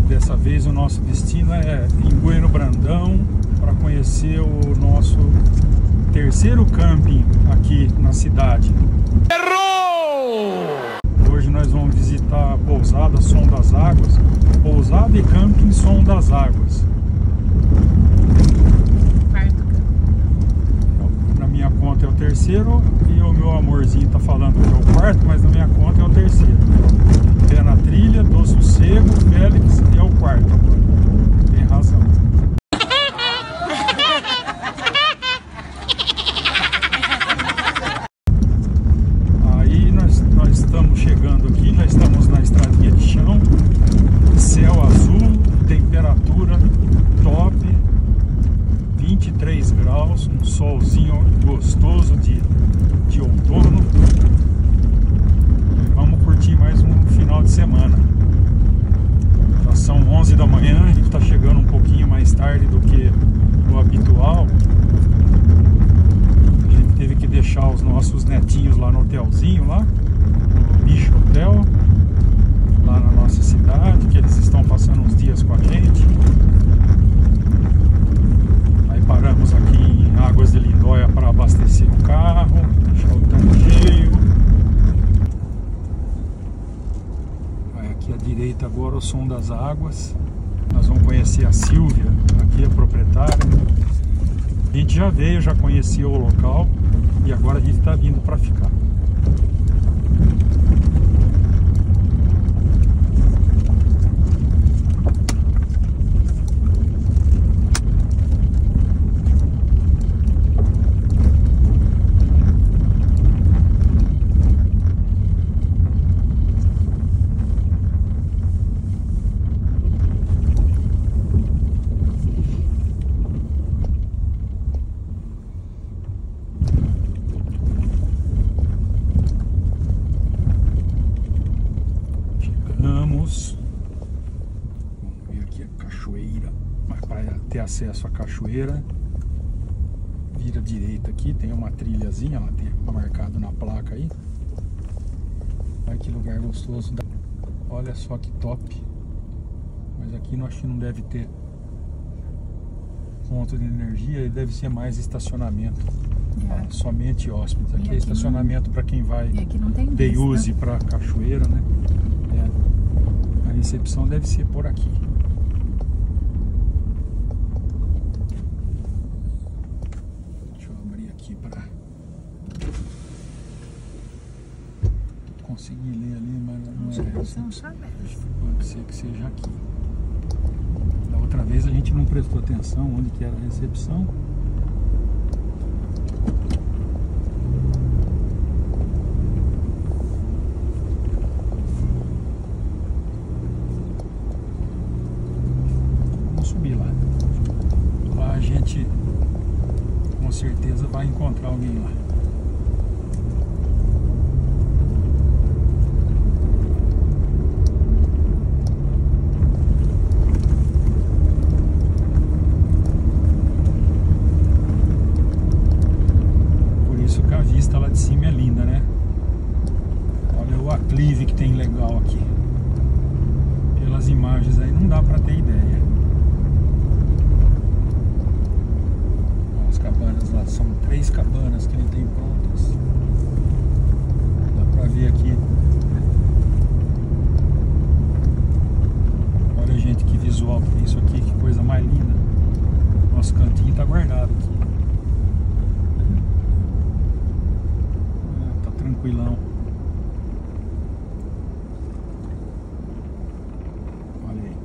Dessa vez o nosso destino é em Bueno Brandão, para conhecer o nosso terceiro camping aqui na cidade. Errou! Hoje nós vamos visitar a pousada Som das Águas, pousada e camping Som das Águas. Na minha conta é o terceiro e o meu amorzinho tá falando que é o quarto, mas na minha conta é o terceiro. Pé na trilha, do Sossego, Félix é o quarto. Tem razão. Aí nós estamos chegando aqui, já estamos na estradinha de chão, céu azul, temperatura top, 23 graus, um solzinho gostoso de outono. Vamos curtir mais um final de semana. Já são 11 da manhã, a gente está chegando um pouquinho mais tarde do que o habitual. A gente teve que deixar os nossos netinhos lá no hotelzinho, lá no Bicho Hotel, lá na nossa cidade, que eles estão passando uns dias com a gente. Aí paramos aqui em Águas de Lindóia para abastecer o carro, deixar o tanque cheio. Vai aqui à direita agora o Som das Águas. Nós vamos conhecer a Silvia, aqui a proprietária. A gente já veio, já conheceu o local e agora a gente está vindo para ficar. Vamos ver aqui a cachoeira. Mas para ter acesso à cachoeira, vira direita aqui, tem uma trilhazinha lá, tem marcado na placa aí. Olha que lugar gostoso. Olha só que top. Mas aqui eu acho que não deve ter ponto de energia, deve ser mais estacionamento. Somente hóspedes. Aqui é estacionamento para quem vai day use para cachoeira, né? A recepção deve ser por aqui. Deixa eu abrir aqui para conseguir ler ali, mas não é essa. Pode ser que seja aqui. Da outra vez a gente não prestou atenção onde que era a recepção. Lá a gente com certeza vai encontrar alguém lá. Por isso que a vista lá de cima é linda, né? Olha o aclive que tem legal aqui. Pelas imagens aí não dá pra ter ideia. Cabanas lá, são 3 cabanas que ele tem prontas. Dá pra ver aqui. Olha, gente, que visual que tem isso aqui, que coisa mais linda. Nosso cantinho tá guardado aqui. Tá tranquilão. Olha aí.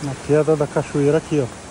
Na queda da cachoeira aqui, ó.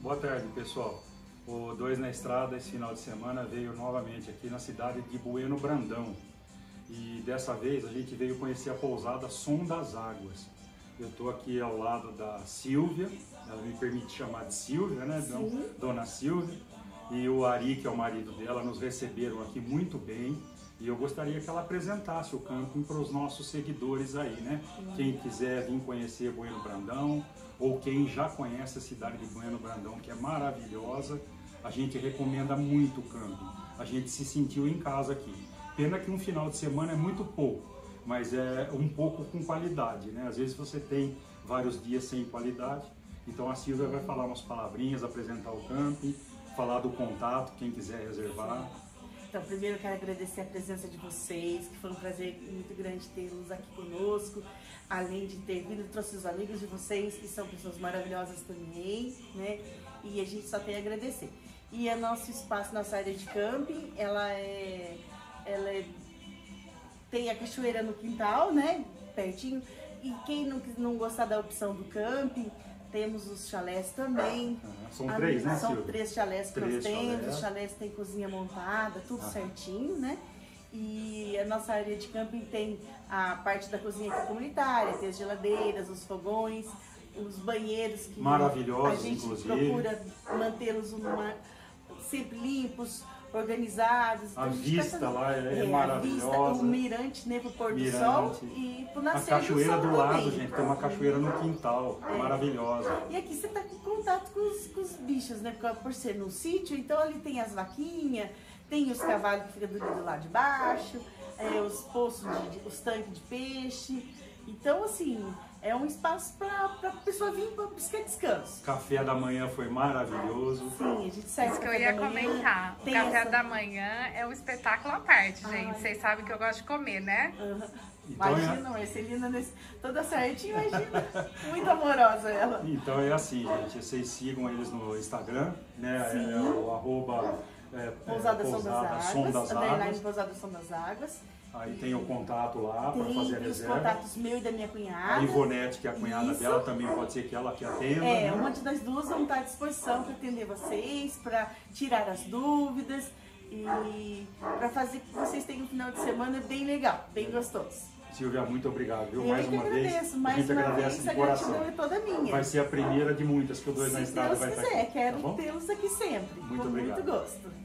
Boa tarde, pessoal. O 2 na Estrada esse final de semana veio novamente aqui na cidade de Bueno Brandão. E dessa vez a gente veio conhecer a pousada Som das Águas. Eu estou aqui ao lado da Silvia, ela me permite chamar de Silvia, né? Dona Silvia. E o Ari, que é o marido dela, nos receberam aqui muito bem. E eu gostaria que ela apresentasse o camping para os nossos seguidores aí, né? Quem quiser vir conhecer Bueno Brandão, ou quem já conhece a cidade de Bueno Brandão, que é maravilhosa, a gente recomenda muito o camping. A gente se sentiu em casa aqui. Pena que um final de semana é muito pouco, mas é um pouco com qualidade, né? Às vezes você tem vários dias sem qualidade. Então a Silvia vai falar umas palavrinhas, apresentar o camping, falar do contato, quem quiser reservar. Então, primeiro eu quero agradecer a presença de vocês, que foi um prazer muito grande tê-los aqui conosco. Além de ter vindo, trouxe os amigos de vocês, que são pessoas maravilhosas também, né? E a gente só tem a agradecer. E o nosso espaço, nossa área de camping, ela é tem a cachoeira no quintal, né? Pertinho. E quem não gostar da opção do camping, temos os chalés também. São 3, né, São Silvia? 3 chalés que nós temos. Chalés. Os chalés têm cozinha montada, tudo certinho, né? E a nossa área de camping tem a parte da cozinha aqui comunitária, tem as geladeiras, os fogões, os banheiros que maravilhosos, a gente inclusive. procura mantê-los sempre limpos, organizados. A Então, vista lá é maravilhosa. A vista, o mirante, né, pro pôr do sol e pro nascer a cachoeira do sol do lado, também. gente, tem uma cachoeira no quintal, maravilhosa. E aqui você tá em contato com os bichos, né, por ser no sítio, então ali tem as vaquinhas, tem os cavalos que ficam do lado de baixo, os poços, os tanques de peixe. Então, assim, é um espaço para a pessoa vir para buscar descanso. Café da manhã foi maravilhoso. Sim, a gente serve Isso que eu ia comentar. O café da manhã é um espetáculo à parte, gente. Vocês sabem que eu gosto de comer, né? Então, imagina, Marcelina toda certinha, imagina. Muito amorosa ela. Então é assim, gente. Vocês sigam eles no Instagram, né? Sim. O arroba Pousada Som das Águas. Pousada Som das Águas. Aí tem o contato lá para fazer a Tem os reserva. contatos meu e da minha cunhada. A Ivonete, que é a cunhada dela, também pode ser que ela que atenda. Né? Uma das duas vão estar à disposição para atender vocês, para tirar as dúvidas e para fazer que vocês tenham um final de semana bem legal, bem gostoso. Silvia, muito obrigado, viu? Eu Mais que uma agradeço, vez. mais a gente uma agradece vez, de a coração. gratidão é toda minha. Vai ser a primeira de muitas que o Dois na Se Estrada Deus vai estar quiser, aqui. quero Tá bom? tê-los aqui sempre. Muito com obrigado. muito gosto.